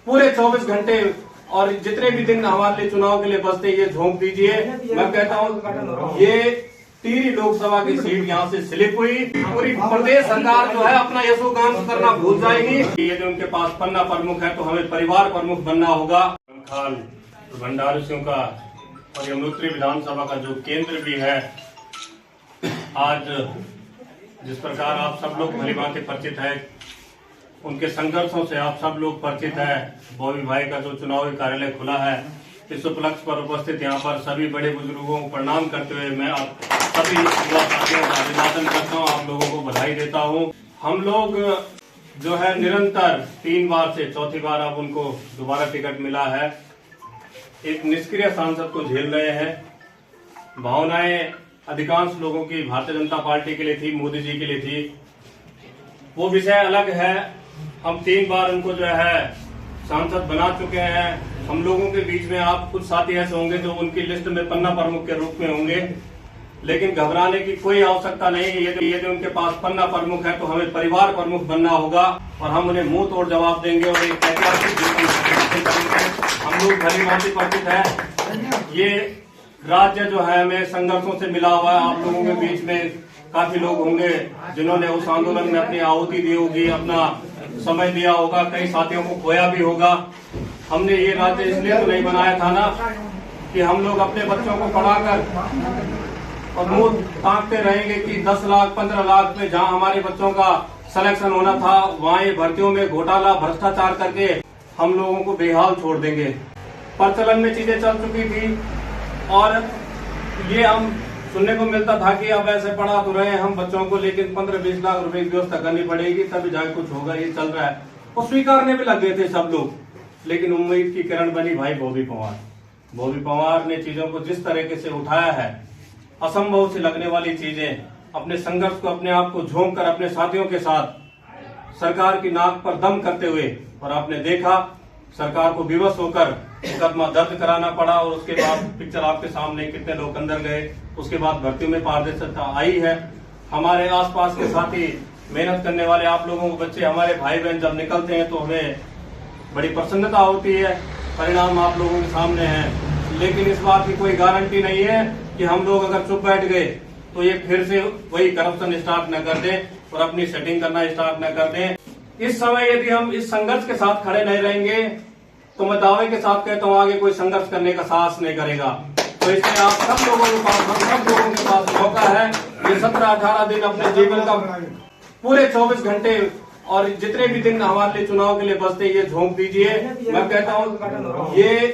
पूरे 24 घंटे और जितने भी दिन हमारे लिए चुनाव के लिए बचते ये झोंक दीजिए। मैं कहता हूँ ये टिहरी लोकसभा की सीट यहाँ से स्लिप हुई। पूरी प्रदेश सरकार जो है अपना यशोगान करना भूल जाएगी। ये जो उनके पास पन्ना प्रमुख है तो हमें परिवार प्रमुख बनना होगा। खाल भंडारू सिंह का और यमुनोत्री विधानसभा का जो केंद्र भी है, आज जिस प्रकार आप सब लोग भली भांति परिचित है, उनके संघर्षों से आप सब लोग परिचित है। बॉबी भाई का जो चुनावी कार्यालय खुला है, इस उपलक्ष्य पर उपस्थित यहाँ पर सभी बड़े बुजुर्गों को प्रणाम करते हुए मैं आप सभी युवा साथियों का अभिवादन करता हूँ, आप लोगों को बधाई देता हूँ। हम लोग जो है निरंतर 3 बार से चौथी बार अब उनको दोबारा टिकट मिला है, एक निष्क्रिय सांसद को झेल रहे हैं। भावनाएं अधिकांश लोगों की भारतीय जनता पार्टी के लिए थी, मोदी जी के लिए थी, वो विषय अलग है। हम 3 बार उनको जो है सांसद बना चुके हैं। हम लोगों के बीच में आप कुछ साथी ऐसे होंगे जो उनकी लिस्ट में पन्ना प्रमुख के रूप में होंगे, लेकिन घबराने की कोई आवश्यकता नहीं है। ये जो उनके पास पन्ना प्रमुख है तो हमें परिवार प्रमुख बनना होगा और हम उन्हें मुंह तोड़ जवाब देंगे और एक ऐतिहासिक हम लोग भली भांति परिचित है। ये राज्य जो है हमें संघर्षों से मिला हुआ है। आप लोगों के बीच में काफी लोग होंगे जिन्होंने उस आंदोलन में अपनी आहुति दी होगी, अपना समय दिया होगा, कई साथियों को खोया भी होगा। हमने ये राज्य इसलिए तो नहीं बनाया था ना कि हम लोग अपने बच्चों को पढ़ाकर और मुंह ताकते रहेंगे कि 10 लाख 15 लाख में जहां हमारे बच्चों का सिलेक्शन होना था वहां ये भर्तियों में घोटाला भ्रष्टाचार करके हम लोगों को बेहाल छोड़ देंगे। प्रचलन में चीजें चल चुकी थी और ये हम सुनने को मिलता था कि अब ऐसे पढ़ा तो रहे हैं हम बच्चों को, लेकिन 15-20 लाख रुपए की व्यवस्था करनी पड़ेगी तभी जाके कुछ होगा। ये चल रहा है और स्वीकारने भी लग गए थे सब लोग, लेकिन उम्मीद की किरण बनी भाई बॉबी पंवार। बॉबी पंवार ने चीजों को जिस तरीके से उठाया है, असंभव से लगने वाली चीजें, अपने संघर्ष को अपने आप को झोंक कर अपने साथियों के साथ सरकार की नाक पर दम करते हुए, और आपने देखा सरकार को विवश होकर मुकदमा दर्ज कराना पड़ा और उसके बाद पिक्चर आपके सामने कितने लोग अंदर गए, उसके बाद भर्तियों में पारदर्शिता आई है। हमारे आसपास के साथी मेहनत करने वाले आप लोगों के बच्चे, हमारे भाई बहन जब निकलते हैं तो हमें बड़ी प्रसन्नता होती है। परिणाम आप लोगों के सामने है, लेकिन इस बात की कोई गारंटी नहीं है कि हम लोग अगर चुप बैठ गए तो ये फिर से वही करप्शन स्टार्ट न कर दें और अपनी सेटिंग करना स्टार्ट न कर दें। इस समय यदि हम इस संघर्ष के साथ खड़े नहीं रहेंगे तो मैं दावे के साथ कहता हूँ आगे कोई संघर्ष करने का साहस नहीं करेगा। तो इसलिए आप सब लोगों के पास, हम सब लोगों के पास मौका है। ये 17-18 दिन अपने जीवन का पूरे 24 घंटे और जितने भी दिन हमारे लिए चुनाव के लिए बचते ये झोंक दीजिए। मैं कहता हूँ ये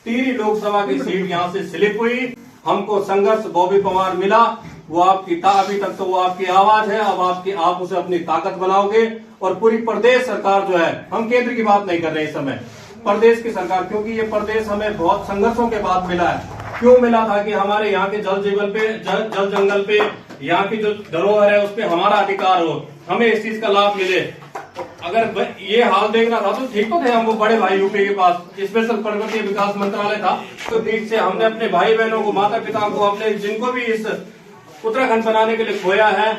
टिहरी लोकसभा की सीट यहाँ से स्लिप हुई। हमको संघर्ष बॉबी पंवार मिला, वो आपकी अभी तक तो वो आपकी आवाज है, अब आप उसे अपनी ताकत बनाओगे और पूरी प्रदेश सरकार जो है, हम केंद्र की बात नहीं कर रहे इस समय, प्रदेश की सरकार, क्योंकि ये प्रदेश हमें बहुत संघर्षों के बाद मिला है। क्यों मिला था कि हमारे यहाँ के जल जीवन पे, जल जंगल पे, यहाँ की जो धरोहर है उस पे हमारा अधिकार हो, हमें इस चीज का लाभ मिले। अगर ये हाल देखना था तो ठीक तो थे हम, वो बड़े भाई यूपी के पास स्पेशल पर्वतीय विकास मंत्रालय था, तो ठीक से हमने अपने भाई बहनों को, माता पिता को, अपने जिनको भी इस उत्तराखंड बनाने के लिए खोया है,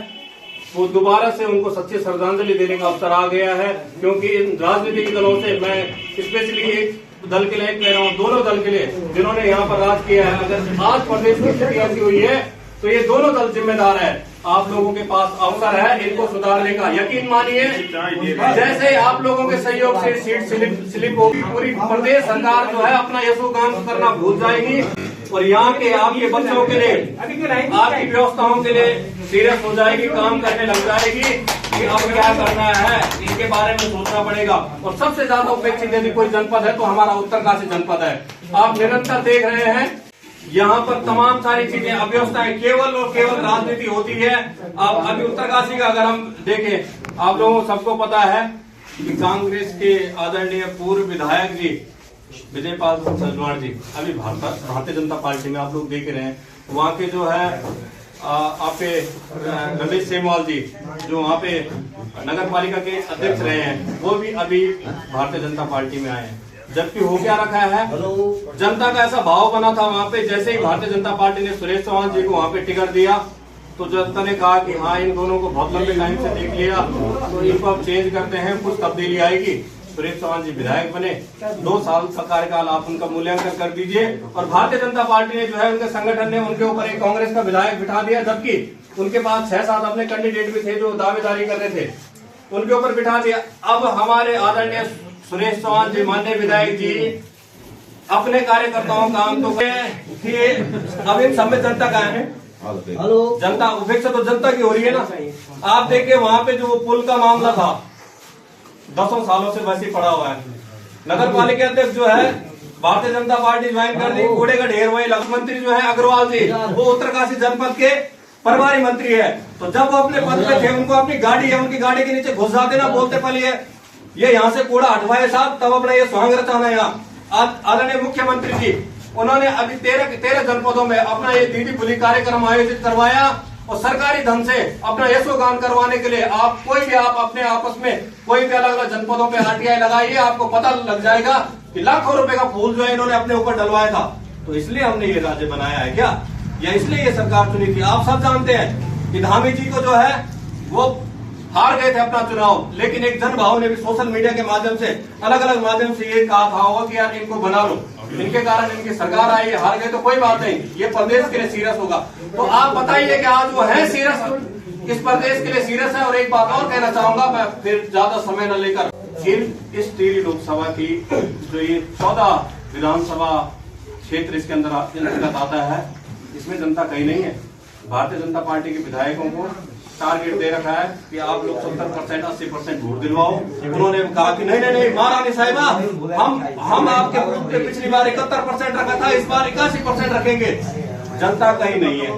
वो दोबारा से उनको सच्ची श्रद्धांजलि देने का अवसर आ गया है। क्योंकि इन राजनीतिक दलों से मैं स्पेशली एक दल के लिए कह रहा हूँ, दोनों दल के लिए जिन्होंने यहाँ पर राज किया है, अगर आज प्रदेश की स्थिति ऐसी हुई है तो ये दोनों दल जिम्मेदार है। आप लोगों के पास अवसर है इनको सुधारने का, यकीन मानिए जैसे आप लोगों के सहयोग से सीट स्लिप हो, पूरी प्रदेश सरकार जो है अपना यशोगान करना भूल जाएगी और यहाँ के आपके बच्चों के लिए, आपकी व्यवस्थाओं के लिए सीरियस हो जाएगी, काम करने लग जाएगी कि अब क्या करना है, इसके बारे में सोचना पड़ेगा। और सबसे ज्यादा उपेक्षित यदि कोई जनपद है तो हमारा उत्तरकाशी जनपद है। आप निरंतर देख रहे हैं यहाँ पर तमाम सारी चीजें, अव्यवस्थाएं केवल और केवल राजनीति होती है। अब अभी उत्तरकाशी का अगर हम देखें, आप लोगों को सबको पता है कि कांग्रेस के आदरणीय पूर्व विधायक जी विजयपाल सजवाण जी अभी भारतीय जनता पार्टी में आप लोग देख रहे हैं। वहाँ के जो है आपके रमेश सेमवाल जी जो वहाँ पे नगर पालिका के अध्यक्ष रहे हैं, वो भी अभी भारतीय जनता पार्टी में आए हैं। जबकि हो क्या रखा है, जनता का ऐसा भाव बना था वहाँ पे, जैसे ही भारतीय जनता पार्टी ने सुरेश चौहान जी को वहाँ पे टिकट दिया तो जनता ने कहा कि हाँ इन दोनों को बहुत लंबे टाइम से देख लिया तो इनको अब चेंज करते हैं, कुछ तब्दीली आएगी। सुरेश चौहान जी विधायक बने, 2 साल का कार्यकाल आप उनका मूल्यांकन कर दीजिए। और भारतीय जनता पार्टी ने जो है उनके संगठन ने उनके ऊपर एक कांग्रेस का विधायक बिठा दिया, जबकि उनके पास 6-7 अपने कैंडिडेट भी थे जो दावेदारी कर रहे थे, उनके ऊपर बिठा दिया। अब हमारे आदरणीय सुरेश चौहान जी, माननीय विधायक जी, अपने कार्यकर्ताओं का काम तो कि अब इन सब में जनता का है, जनता उपेक्षा तो जनता की हो रही है ना। आप देखिए वहां पे जो पुल का मामला था 10 सालों से वैसे ही पड़ा हुआ है। नगर पालिका अध्यक्ष जो है भारतीय जनता पार्टी ज्वाइन कर दी, कूड़े का ढेर वही। मंत्री जो है अग्रवाल जी, वो उत्तरकाशी जनपद के प्रभारी मंत्री है। तो जब वो अपने पद पे थे, उनको अपनी गाड़ी है, उनकी गाड़ी के नीचे घुस जाते ना, बोलते पहले ये यहाँ से कूड़ा हटवाए साहब, तब अपना ये सुहांग रचाना। यहाँ आदरणीय मुख्यमंत्री जी, उन्होंने अभी 13 जनपदों में अपना ये दीदी पुली कार्यक्रम आयोजित करवाया और सरकारी धन से अपना यशोगान करवाने के लिए आप कोई भी आप अपने आपस में कोई भी अलग अलग जनपदों पे आरटीआई लगाइए, आपको पता लग जाएगा कि लाखों रुपए का फूल जो है इन्होंने अपने ऊपर डलवाया था। तो इसलिए हमने ये राज्य बनाया है क्या, या इसलिए ये सरकार चुनी थी? आप सब जानते हैं कि धामी जी को जो है वो हार गए थे अपना चुनाव, लेकिन एक जन भाव ने भी सोशल मीडिया के माध्यम से अलग अलग माध्यम से ये कहा था होगा कि यार इनको बना लो, इनके कारण इनकी सरकार आई, हार गए तो कोई बात नहीं, ये प्रदेश के लिए सीरियस होगा। तो आप बताइए कि आज वो है सीरियस, इस प्रदेश के लिए सीरियस है। और एक बात और कहना चाहूंगा मैं, फिर ज्यादा समय न लेकर, इस टिहरी लोकसभा की जो ये 14 विधानसभा क्षेत्र इसके अंतर्गत आता है, इसमें जनता कहीं नहीं है। भारतीय जनता पार्टी के विधायकों को टारगेट दे रखा है कि आप लोग 70%, 80% वोट दिलवाओ। उन्होंने कहा कि नहीं महारानी साहिबा, हम आपके बूथ पे पिछली बार 71% रखा था, इस बार 81% रखेंगे। जनता कहीं नहीं है।